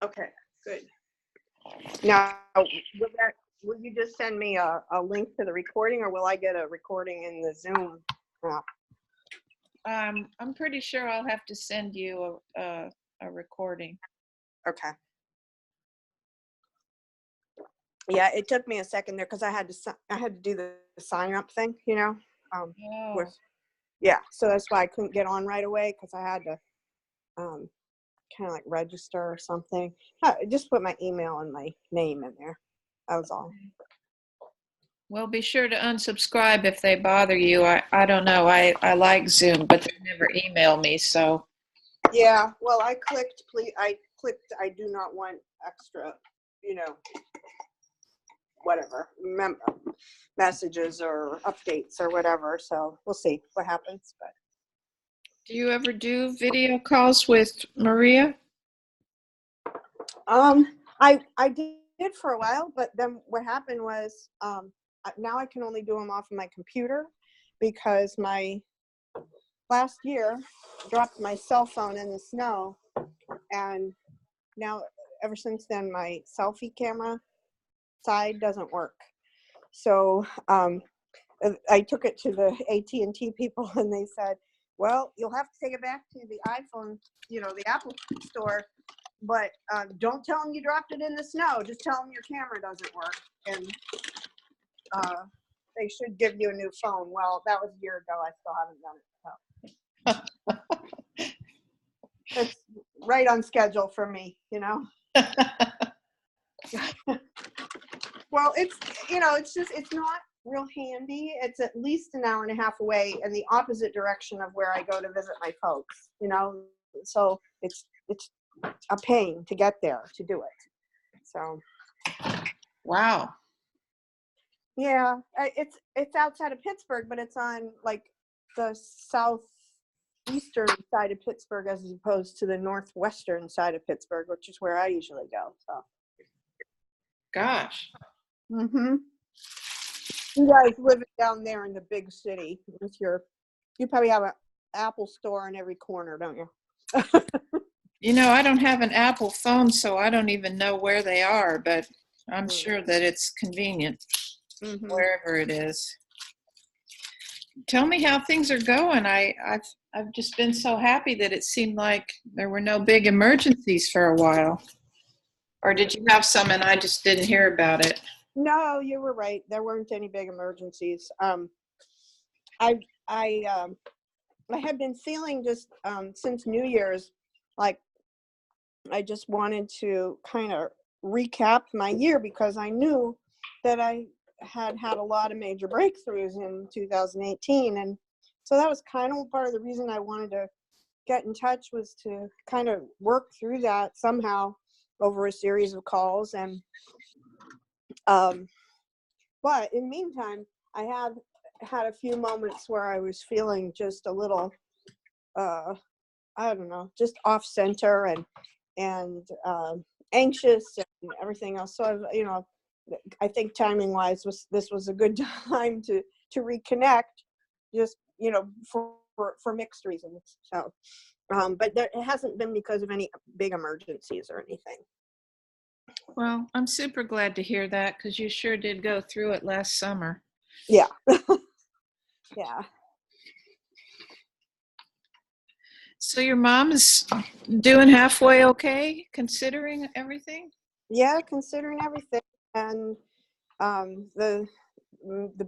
Okay, good. Now, will you just send me a link to the recording, or will I get a recording in the Zoom app? I'm pretty sure I'll have to send you a recording. Okay. Yeah, it took me a second there because I had to do the sign up thing, Oh, with yeah. So that's why I couldn't get on right away because I had to kind of like register or something. Just put my email and my name in there. That was all. well, be sure to unsubscribe if they bother you. I don't know. I like Zoom, but they never email me, so. Yeah. Well, I clicked I do not want extra, whatever messages or updates or whatever. So we'll see what happens. But Do you ever do video calls with Maria? I did for a while, but then what happened was now I can only do them off of my computer because my last year dropped my cell phone in the snow, and now ever since then my selfie camera side doesn't work. So I took it to the AT&T people, and they said, well, you'll have to take it back to the iPhone, the Apple store, but don't tell them you dropped it in the snow. Just tell them your camera doesn't work, and they should give you a new phone. Well, that was a year ago. I still haven't done it. So it's right on schedule for me, Well, it's not real handy. It's at least an hour and a half away in the opposite direction of where I go to visit my folks, so it's a pain to get there to do it. So Wow. yeah, it's outside of Pittsburgh, but it's on like the southeastern side of Pittsburgh as opposed to the northwestern side of Pittsburgh, which is where I usually go. So Gosh. You guys living down there in the big city with you probably have an Apple store in every corner, don't you? I don't have an Apple phone, so I don't even know where they are, but I'm sure that it's convenient wherever it is. Tell me how things are going. I've just been so happy that it seemed like there were no big emergencies for a while. Or did you have some and I just didn't hear about it? No, you were right. There weren't any big emergencies. I had been feeling just since New Year's, like I just wanted to kind of recap my year because I knew that I had a lot of major breakthroughs in 2018, and so that was kind of part of the reason I wanted to get in touch, was to kind of work through that somehow over a series of calls. And but in the meantime, I have had a few moments where I was feeling just a little I don't know, just off center and anxious and everything else. So I think timing wise this was a good time to reconnect, just for mixed reasons. So but it hasn't been because of any big emergencies or anything. Well, I'm super glad to hear that because you sure did go through it last summer. Yeah. Yeah. So your mom is doing halfway okay, considering everything? Yeah, considering everything. And the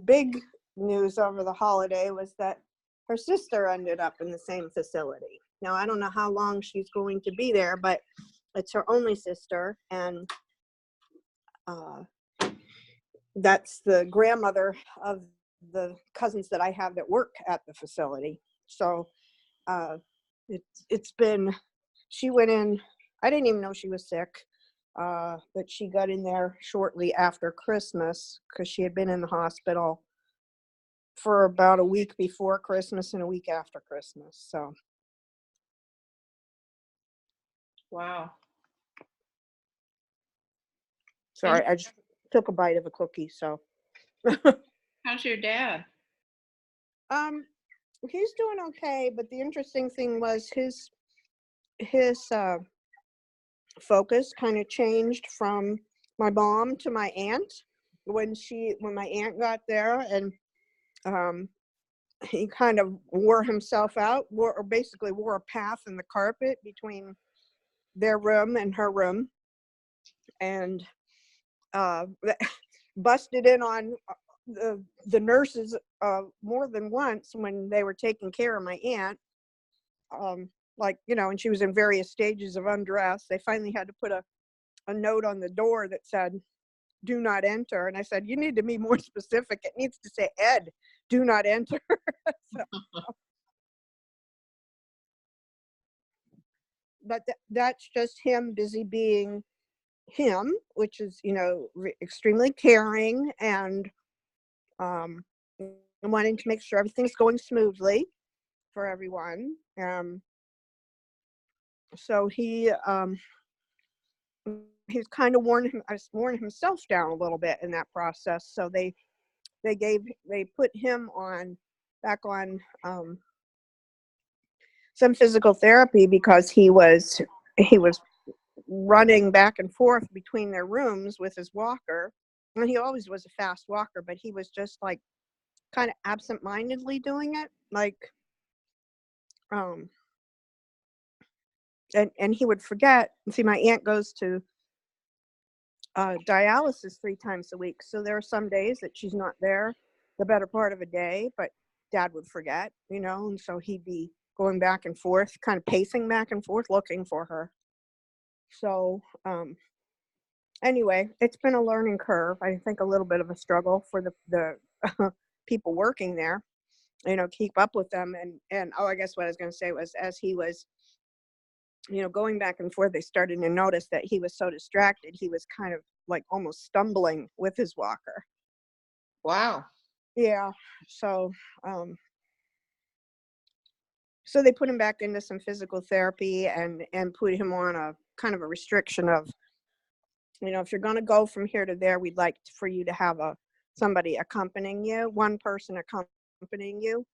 big news over the holiday was that her sister ended up in the same facility. Now, I don't know how long she's going to be there, but it's her only sister, and that's the grandmother of the cousins that I have that work at the facility. So it's been, she went in, I didn't even know she was sick, but she got in there shortly after Christmas because she had been in the hospital for about a week before Christmas and a week after Christmas. So Wow. sorry, I just took a bite of a cookie. So How's your dad? He's doing okay, but the interesting thing was his focus kind of changed from my mom to my aunt when my aunt got there, and um, he kind of wore himself out, or basically wore a path in the carpet between their room and her room, and uh, busted in on the nurses more than once when they were taking care of my aunt. Like, and she was in various stages of undress. They finally had to put a note on the door that said, "Do not enter." And I said, "You need to be more specific. It needs to say, Ed, do not enter." So, but that's just him busy being him, which is, extremely caring and um, wanting to make sure everything's going smoothly for everyone. So he's kind of worn himself down a little bit in that process. So they put him back on some physical therapy because he was running back and forth between their rooms with his walker. And he always was a fast walker, but he was just like kind of absent-mindedly doing it, like um and he would forget. See, my aunt goes to dialysis 3 times a week, so there are some days that she's not there the better part of a day, but Dad would forget, and so he'd be going back and forth, kind of pacing back and forth looking for her. So anyway, it's been a learning curve. I think a little bit of a struggle for the people working there, keep up with them. And I guess what I was going to say was, as he was going back and forth, they started to notice that he was so distracted, he was kind of like almost stumbling with his walker. Wow. Yeah. So so they put him back into some physical therapy and put him on a kind of a restriction of, if you're going to go from here to there, we'd like for you to have somebody accompanying you, one person accompanying you.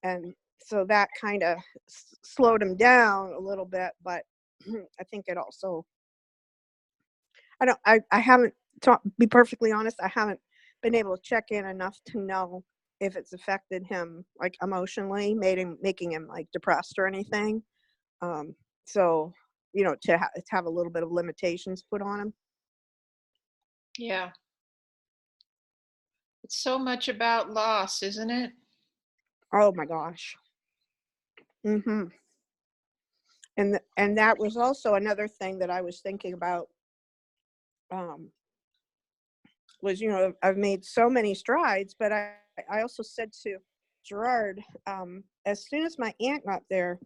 And so that kind of slowed him down a little bit, but I think it also, I haven't, to be perfectly honest, I haven't been able to check in enough to know if it's affected him like emotionally, making him like depressed or anything. So, to have a little bit of limitations put on him. Yeah. It's so much about loss, isn't it? Oh my gosh. Mm-hmm. And that was also another thing that I was thinking about, was, I've made so many strides, but I also said to Gerard, as soon as my aunt got there,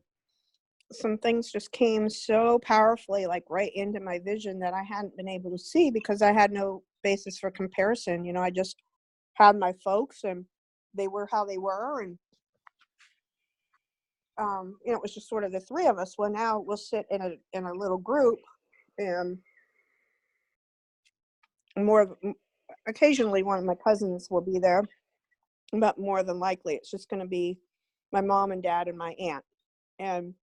some things just came so powerfully, like right into my vision, that I hadn't been able to see because I had no basis for comparison. I just had my folks and they were how they were. And, it was just sort of the three of us. Well, now we'll sit in a little group, and occasionally one of my cousins will be there, but more than likely it's just going to be my mom and dad and my aunt. And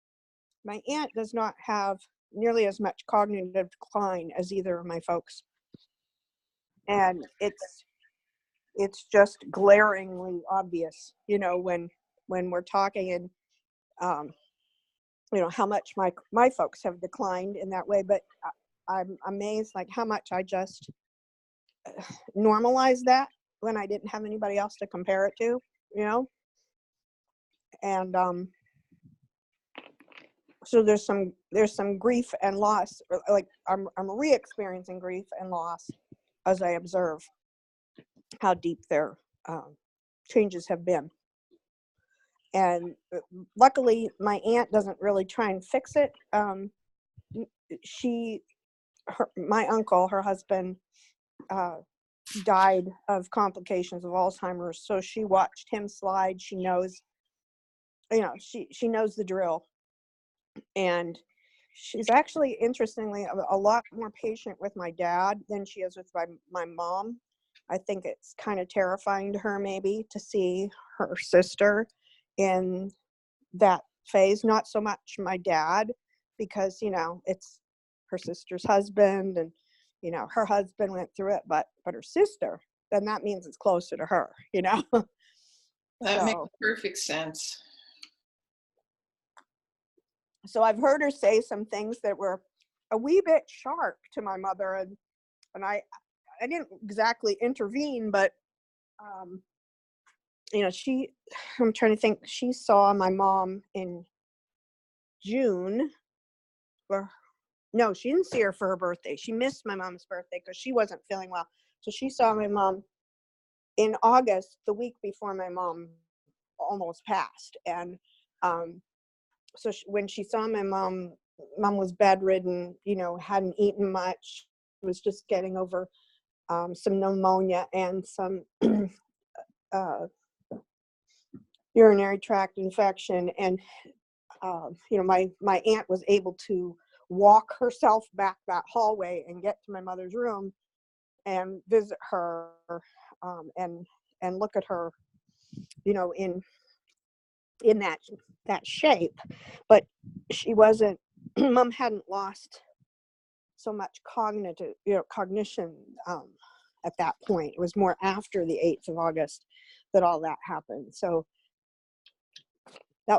my aunt does not have nearly as much cognitive decline as either of my folks, and it's just glaringly obvious, when we're talking, and how much my folks have declined in that way. But I'm amazed like how much I just normalized that when I didn't have anybody else to compare it to, and so there's some grief and loss, or like I'm re-experiencing grief and loss as I observe how deep their changes have been. And luckily my aunt doesn't really try and fix it. My uncle, her husband, died of complications of Alzheimer's, so she watched him slide. She knows, she knows the drill. And she's actually, interestingly, a lot more patient with my dad than she is with my mom. I think it's kind of terrifying to her maybe to see her sister in that phase. Not so much my dad, because, it's her sister's husband, and her husband went through it, but her sister, then that means it's closer to her. That makes So perfect sense. I've heard her say some things that were a wee bit sharp to my mother, and I didn't exactly intervene, but I'm trying to think. She saw my mom in June, or no, she didn't see her for her birthday. She missed my mom's birthday because she wasn't feeling well. So she saw my mom in August, the week before my mom almost passed. And so when she saw my mom was bedridden, hadn't eaten much, was just getting over some pneumonia and some urinary tract infection. And my aunt was able to walk herself back that hallway and get to my mother's room and visit her, and look at her, in that shape. But she wasn't. Mom hadn't lost so much cognition at that point. It was more after the 8th of August that all that happened. So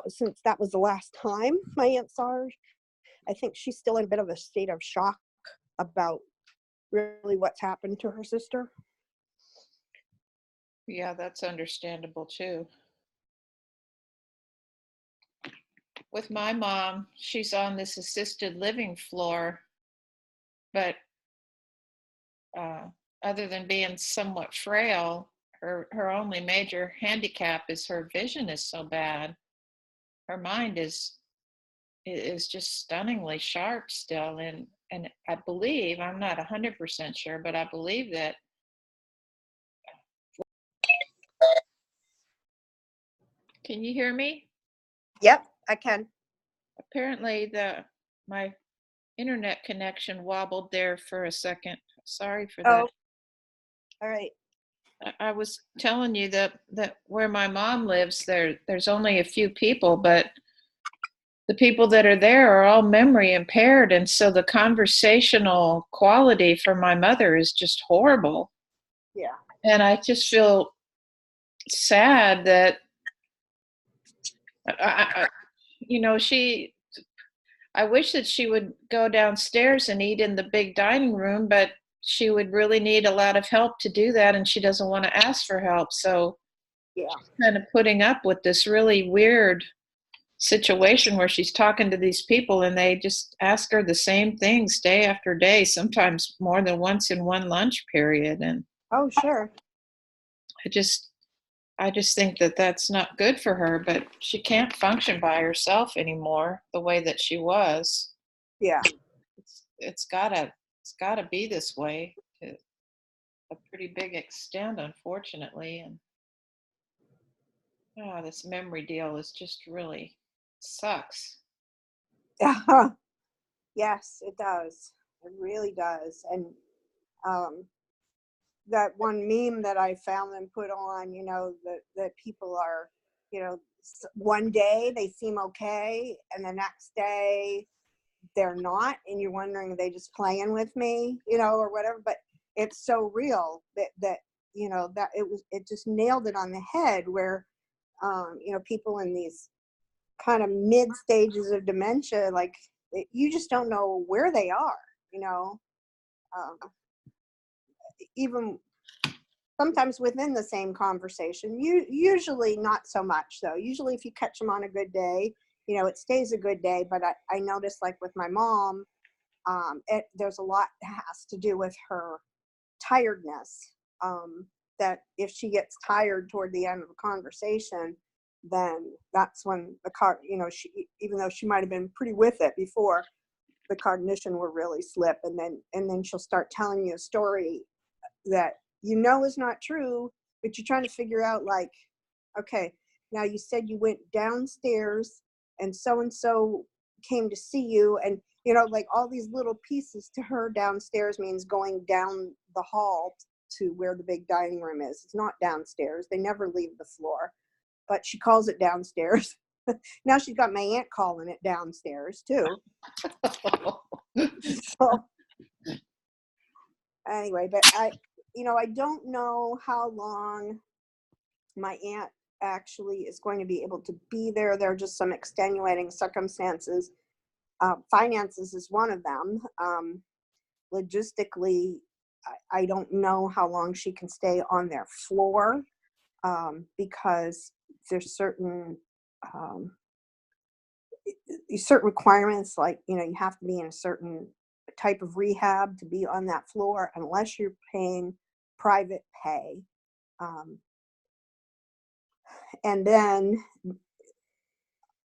since that was the last time my aunt saw her, I think she's still in a bit of a state of shock about really what's happened to her sister. Yeah, that's understandable too. With my mom, she's on this assisted living floor, but other than being somewhat frail, her only major handicap is her vision is so bad. Her mind is just stunningly sharp still, and I believe, I'm not 100% sure, but I believe that. Can you hear me? Yep, I can. Apparently my internet connection wobbled there for a second. Sorry for that. Oh, all right. I was telling you that where my mom lives, there's only a few people, but the people that are there are all memory impaired, and so the conversational quality for my mother is just horrible. Yeah. And I just feel sad that I wish that she would go downstairs and eat in the big dining room, but she would really need a lot of help to do that, and she doesn't want to ask for help. So Yeah. she's kind of putting up with this really weird situation where she's talking to these people and they just ask her the same things day after day, sometimes more than once in one lunch period. And Oh, sure. I just think that that's not good for her, but she can't function by herself anymore the way that she was. Yeah. It's gotta be this way to a pretty big extent, unfortunately. And this memory deal is just really sucks. Yes, it does. It really does. And that one meme that I found them put on, that people are, one day they seem okay, and the next day they're not, and you're wondering, are they just playing with me, or whatever. But it's so real that that it just nailed it on the head, where people in these kind of mid stages of dementia, like, you just don't know where they are, um, even sometimes within the same conversation. Usually not so much, though. Usually if you catch them on a good day, it stays a good day. But I noticed, like with my mom, there's a lot that has to do with her tiredness, that if she gets tired toward the end of a conversation, then that's when she, even though she might have been pretty with it before, the cognition will really slip, and then she'll start telling you a story that is not true, but you're trying to figure out, like, okay, now you said you went downstairs and so came to see you, and like all these little pieces to her. Downstairs means going down the hall to where the big dining room is. It's not downstairs. They never leave the floor, but she calls it downstairs. Now she's got my aunt calling it downstairs too. So anyway, but I don't know how long my aunt actually is going to be able to be there. There are just some extenuating circumstances. Finances is one of them. Logistically, I don't know how long she can stay on their floor, because there's um, certain requirements, like, you have to be in a certain type of rehab to be on that floor unless you're paying private pay. Um, and then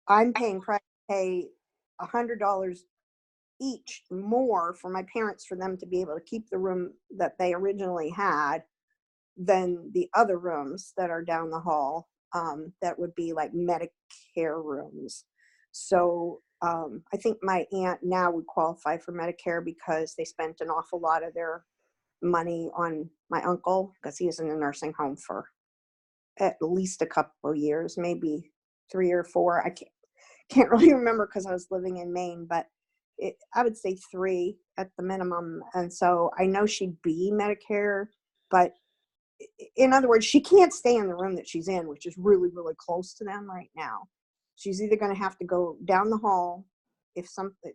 I'm paying private pay $100 each more for my parents for them to be able to keep the room that they originally had than the other rooms that are down the hall, that would be like Medicare rooms. So I think my aunt now would qualify for Medicare because they spent an awful lot of their money on my uncle, because he was in a nursing home for at least a couple of years, maybe 3 or 4. I can't really remember because I was living in Maine, but I would say 3 at the minimum. And so I know she'd be Medicare, but in other words, she can't stay in the room that she's in, which is really, really close to them right now. She's either going to have to go down the hall, if something,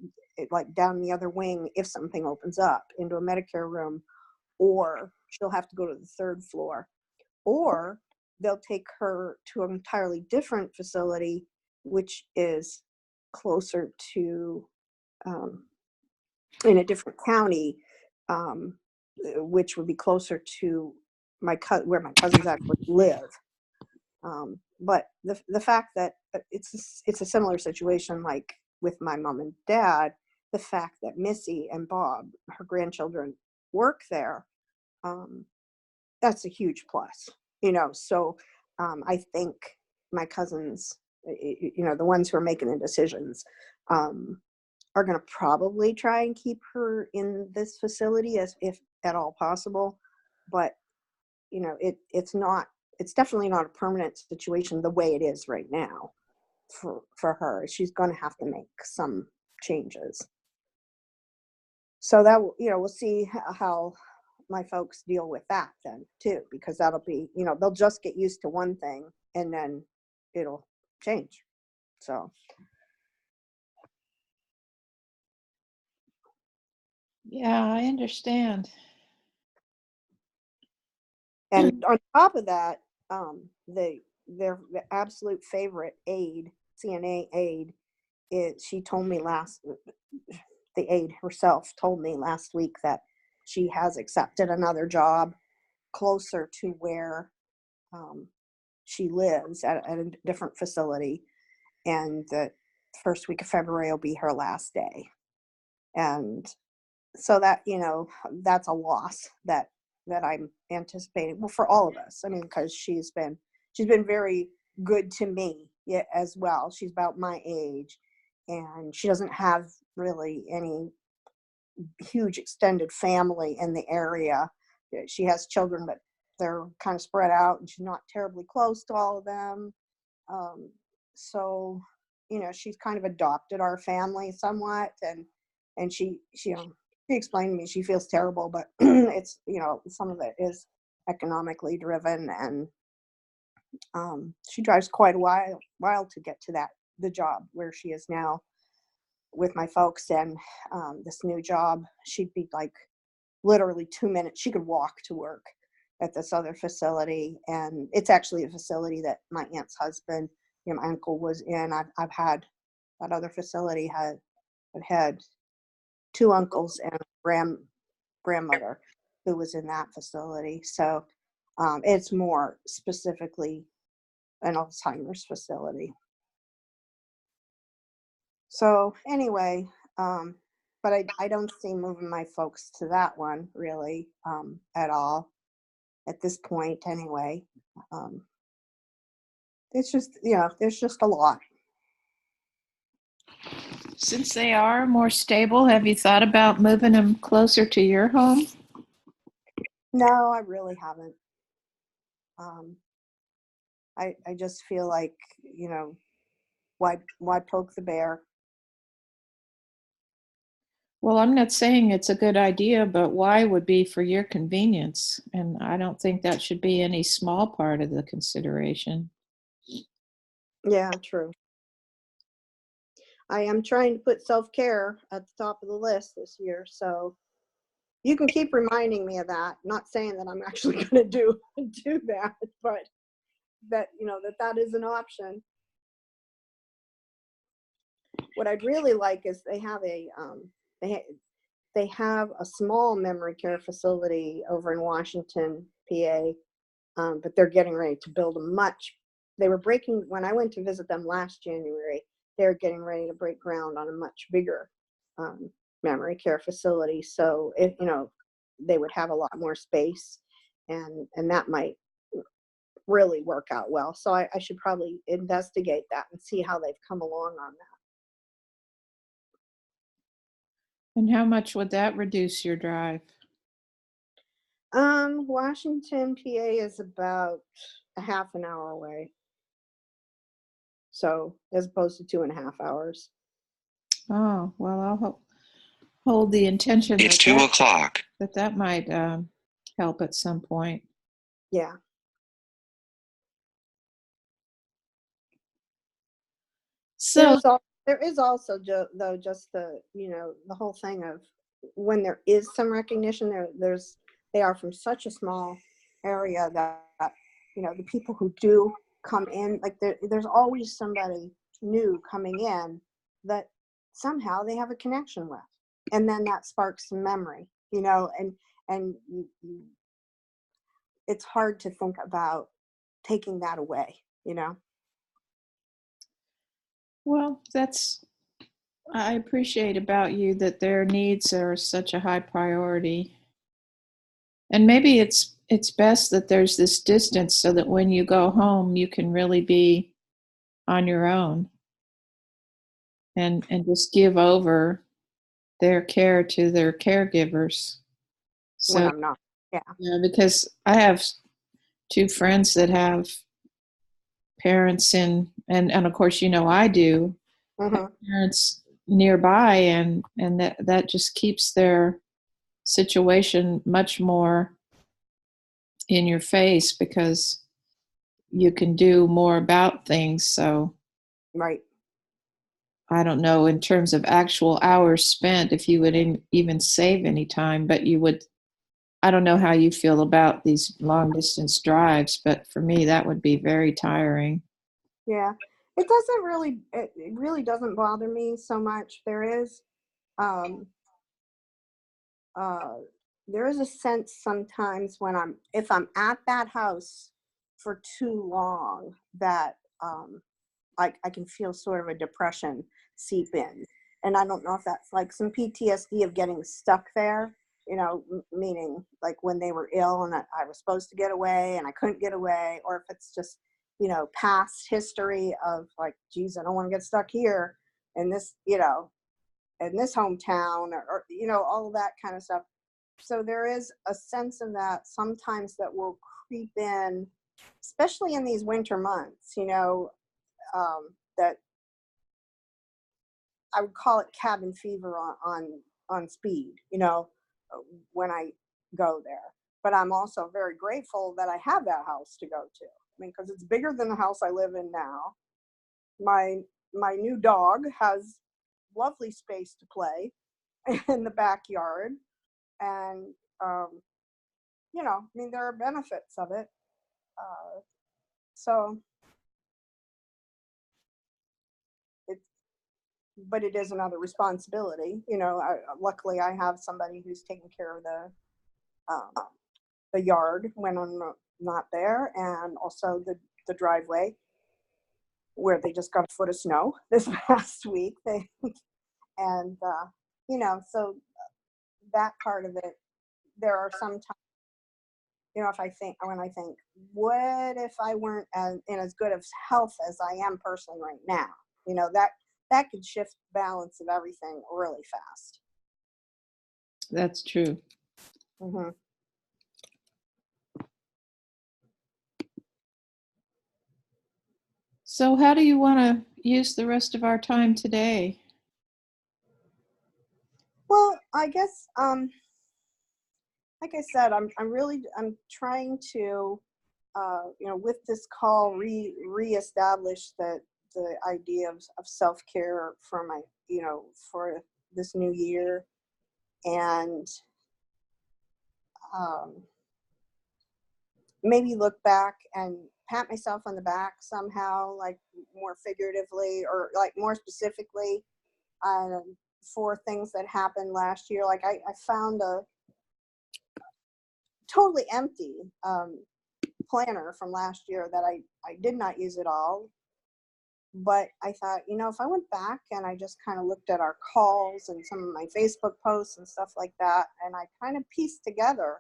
like down the other wing, if something opens up into a Medicare room, or she'll have to go to the 3rd floor, or they'll take her to an entirely different facility, which is closer to, in a different county, um, which would be closer to where my cousins actually live. But the fact that it's a similar situation like with my mom and dad, the fact that Missy and Bob, her grandchildren, work there, that's a huge plus. So I think my cousins, the ones who are making the decisions, are going to probably try and keep her in this facility as if at all possible. But it's definitely not a permanent situation the way it is right now for her. She's going to have to make some changes. So that we'll see how my folks deal with that then too, because that'll be, they'll just get used to one thing and then it'll change. So Yeah, I understand. and on top of that, their absolute favorite aide, CNA aide, she told me the aide herself told me last week that she has accepted another job closer to where she lives at a different facility, and the first week of February will be her last day. And so that, that's a loss that I'm anticipating. Well, for all of us. I mean, because she's been very good to me, yeah, as well. She's about my age, and she doesn't have really any huge extended family in the area. She has children, but they're kind of spread out, and she's not terribly close to all of them. So, she's kind of adopted our family somewhat, and she explained to me she feels terrible, but it's, some of it is economically driven, and she drives quite a while to get to the job where she is now with my folks. And this new job, she'd be like literally 2 minutes. She could walk to work at this other facility, and it's actually a facility that my aunt's husband, my uncle, was in. I've had that other facility I've had 2 uncles and a grandmother who was in that facility. So it's more specifically an Alzheimer's facility. So anyway, but I don't see moving my folks to that one really, at all at this point anyway. Um, it's just, there's just a lot. Since they are more stable, have you thought about moving them closer to your home? No, I really haven't. I just feel like, why poke the bear? Well, I'm not saying it's a good idea, but why would be for your convenience. And I don't think that should be any small part of the consideration. Yeah, true. I am trying to put self-care at the top of the list this year, so you can keep reminding me of that. Not saying that I'm actually going to do that, but that that is an option. What I'd really like is they ha- they have a small memory care facility over in Washington, PA, but they're getting ready to build a much. They were breaking when I went to visit them last January. They're getting ready to break ground on a much bigger um, memory care facility. So if they would have a lot more space, and that might really work out well. So I should probably investigate that and see how they've come along on And how much would that reduce your drive? that. Washington, PA is about a half an hour away. So as opposed to 2.5 hours. Oh, well, hold the intention It's 2 o'clock. that might help at some point. Yeah. So, There is also though just the whole thing of when there is some recognition they are from such a small area that the people who do come in, like there's always somebody new coming in that somehow they have a connection with, and then that sparks some memory, and it's hard to think about taking that away. well, I appreciate about you that their needs are such a high priority. And maybe it's best that there's this distance so that when you go home, you can really be on your own and just give over their care to their caregivers. When So, I'm not. Yeah. because I have two friends that have parents and of course, I do have Hmm. parents nearby, and that just keeps their situation much more in your face because you can do more about things. So Right. I don't know in terms of actual hours spent if you would even save any time, but you would. I don't know how you feel about these long distance drives, but for me, that would be very tiring. Yeah, it really doesn't bother me so much. Um, uh, there is a sense sometimes if I'm at that house for too long that, I can feel sort of a depression seep in. And I don't know if that's like some PTSD of getting stuck there, meaning like when they were ill and I was supposed to get away and I couldn't get away, or if it's just, past history of like, geez, I don't want to get stuck here in this hometown, or all of that kind of stuff. So there is a sense in that sometimes that will creep in, especially in these winter months, that I would call it cabin fever on speed, when I go there. But I'm also very grateful that I have that house to go to. I mean, because it's bigger than the house I live in now. My my new dog has lovely space to play in the backyard, and I mean, there are benefits of it. So it's but it is another responsibility. Luckily, I have somebody who's taking care of um, the yard when I'm not there, and also the driveway where they just got a foot of snow this past week. And so that part of it, there are some times, if I think when I think, what if I weren't in as good of health as I am personally right now? That could shift balance of everything really fast. That's true. Hmm. So, how do you want to use the rest of our time today? Well, I guess, like I said, I'm trying to, with this call, reestablish the idea of self-care for my, for this new year, and um, maybe look back and pat myself on the back somehow, like more figuratively or like more specifically, for things that happened last year. Like I found a totally empty planner from last year that I did not use at all. But I thought, if I went back and I just kind of looked at our calls and some of my Facebook posts and stuff like that, and I kind of pieced together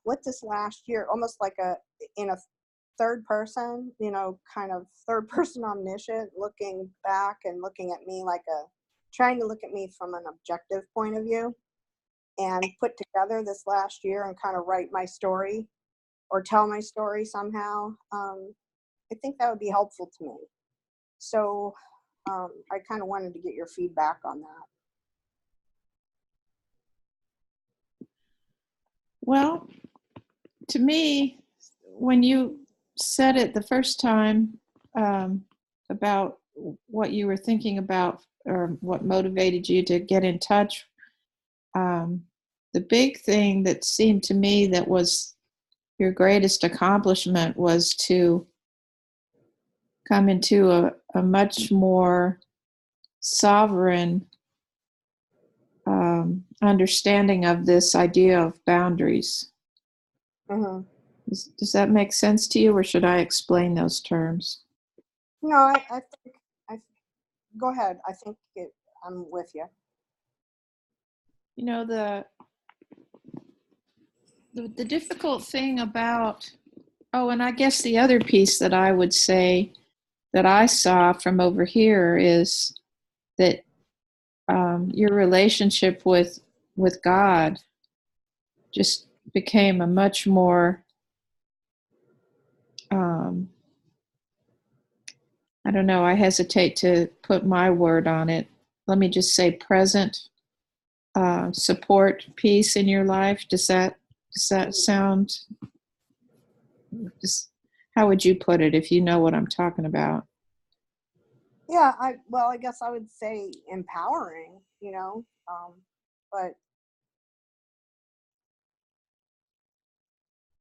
what this last year, almost like in a third person, kind of third person omniscient, looking back and looking at me like trying to look at me from an objective point of view, and put together this last year and kind of write my story or tell my story somehow. I think that would be helpful to me. So I kind of wanted to get your feedback on that. Well, to me, when you said it the first time, about what you were thinking about or what motivated you to get in touch, the big thing that seemed to me that was your greatest accomplishment was to come into a much more sovereign understanding of this idea of boundaries. Mm-hmm. Does that make sense to you, or should I explain those terms? No, I think go ahead. I think I'm with you. The difficult thing about, and I guess the other piece that I would say that I saw from over here is that your relationship with God just became a much more, I don't know, I hesitate to put my word on it. Let me just say present support piece in your life. Does that sound, how would you put it if you know what I'm talking about? Yeah, I guess I would say empowering, but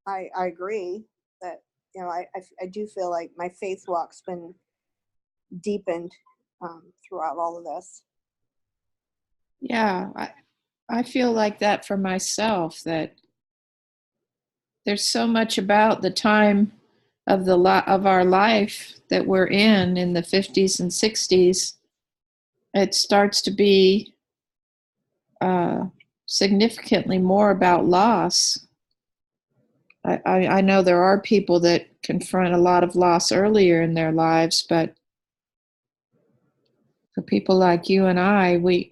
I agree that, I do feel like my faith walk's been deepened throughout all of this. Yeah, I feel like that for myself, that there's so much about the time of of our life that we're in the 50s and 60s. It starts to be significantly more about loss. I know there are people that confront a lot of loss earlier in their lives, but for people like you and I, we've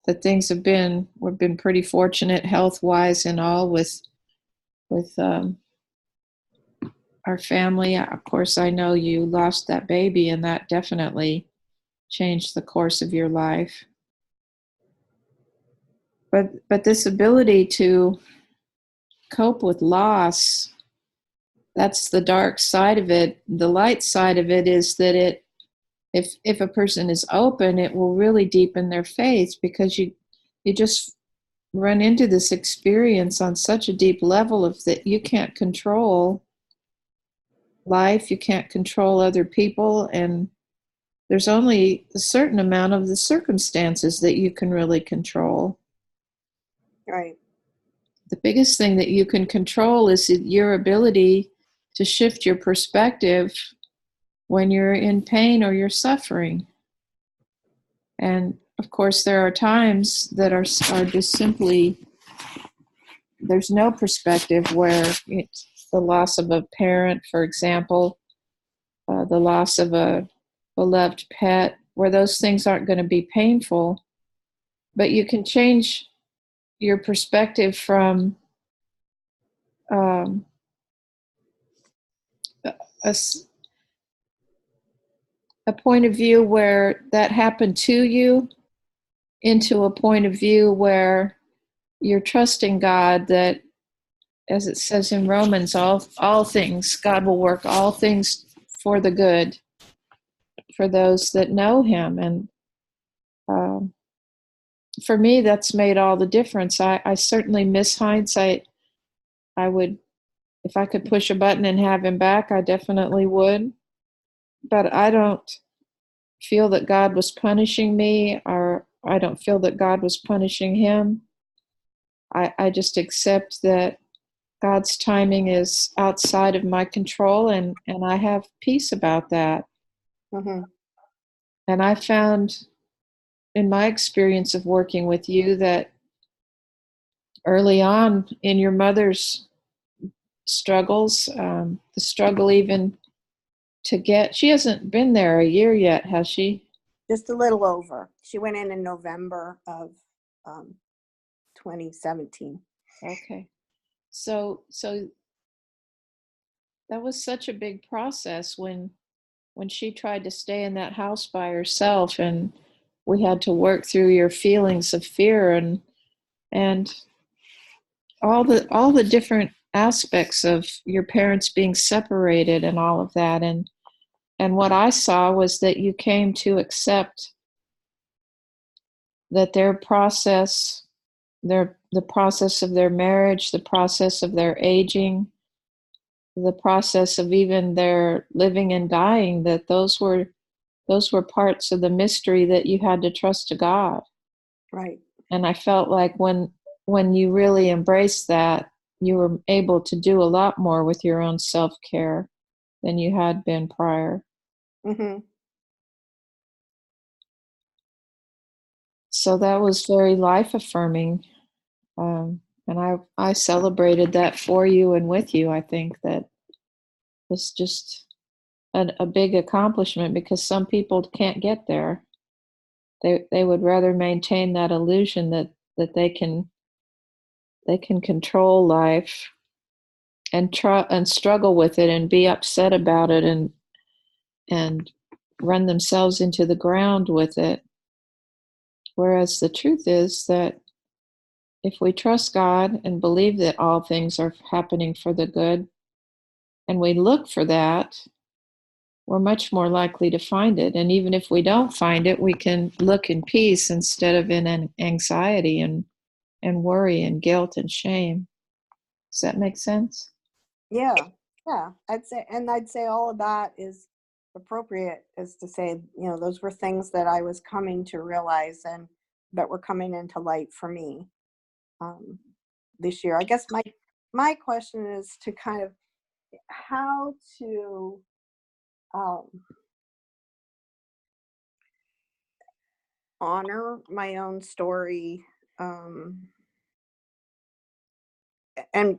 been pretty fortunate health wise and all with our family. Of course, I know you lost that baby, and that definitely changed the course of your life. But this ability to cope with loss, that's the dark side of it. The light side of it is that if a person is open, it will really deepen their faith, because you just run into this experience on such a deep level of that you can't control life, you can't control other people, and there's only a certain amount of the circumstances that you can really control. Right. The biggest thing that you can control is your ability to shift your perspective when you're in pain or you're suffering. And of course, there are times that are just simply, there's no perspective, where it's the loss of a parent, for example, the loss of a beloved pet, where those things aren't going to be painful, but you can change your perspective from um, a, a point of view where that happened to you into a point of view where you're trusting God that, as it says in Romans, all things, God will work all things for the good for those that know him. And for me, that's made all the difference. I certainly miss hindsight. I would, if I could push a button and have him back, I definitely would. But I don't feel that God was punishing me, or I don't feel that God was punishing him. I just accept that God's timing is outside of my control, and I have peace about that. Mm-hmm. And I found in my experience of working with you that early on in your mother's struggles, the struggle even to get, she hasn't been there a year yet, has she? Just a little over. She went in November of 2017. Okay. So that was such a big process when she tried to stay in that house by herself, and we had to work through your feelings of fear and all the different aspects of your parents being separated and all of that. And what I saw was that you came to accept that their process, the process of their marriage, the process of their aging, the process of even their living and dying, that those were parts of the mystery that you had to trust to God. Right. And I felt like when you really embraced that, you were able to do a lot more with your own self-care than you had been prior. Mm-hmm. So that was very life affirming. And I celebrated that for you and with you. I think that was just a big accomplishment, because some people can't get there. They would rather maintain that illusion that they can control life and try and struggle with it and be upset about it and run themselves into the ground with it. Whereas the truth is that if we trust God and believe that all things are happening for the good, and we look for that, we're much more likely to find it. And even if we don't find it, we can look in peace instead of in an anxiety and worry and guilt and shame. Does that make sense? Yeah. Yeah. I'd say all of that is appropriate, is to say, those were things that I was coming to realize and that were coming into light for me this year. I guess my question is to kind of how to um, honor my own story, um, and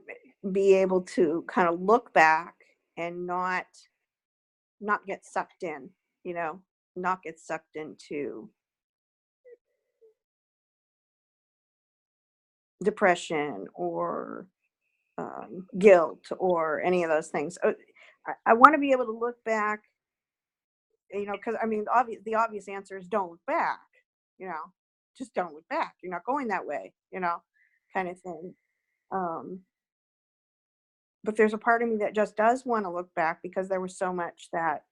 be able to kind of look back and not get sucked in, you know, not get sucked into depression or guilt or any of those things. I want to be able to look back, because I mean, the obvious answer is don't look back, you know, just don't look back. You're not going that way, kind of thing. Um, but there's a part of me that just does want to look back because there was so much that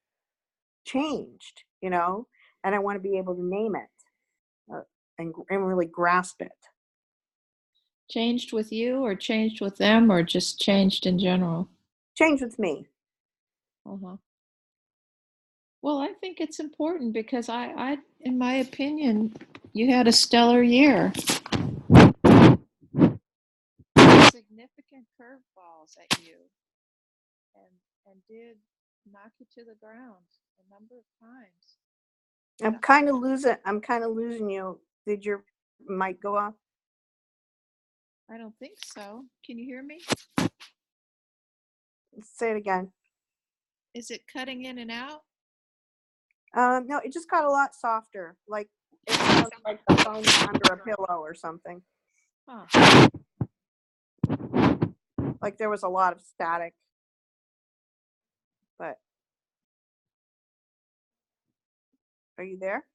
changed, and I want to be able to name it and really grasp it. Changed with you, or changed with them, or just changed in general? Change with me. Uh-huh. Well, I think it's important because in my opinion, you had a stellar year. Significant curveballs at you, and did knock you to the ground a number of times. I'm kind of losing you. Did your mic go off? I don't think so. Can you hear me? Say it again. Is it cutting in and out? No, it just got a lot softer. Like it sounds like the phone under a pillow or something. Huh. Like there was a lot of static. But are you there?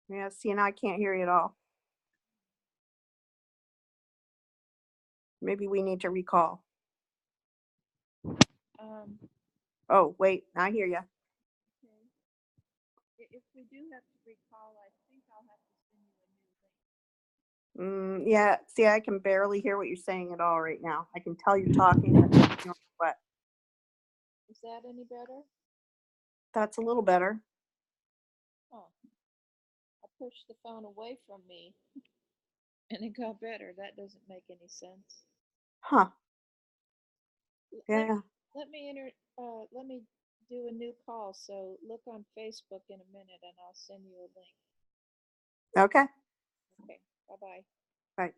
Yeah, see, now I can't hear you at all. Maybe we need to recall. Um, Oh, wait, I hear you. okay. If we do have to recall, I think I'll have to send you a new link. Yeah, see, I can barely hear what you're saying at all right now. I can tell you're talking, but I don't know what. Is that any better? That's a little better. Oh, I pushed the phone away from me and it got better. That doesn't make any sense. Huh, Let, yeah. let me do a new call. So look on Facebook in a minute and I'll send you a link. Okay, Okay, bye-bye. right.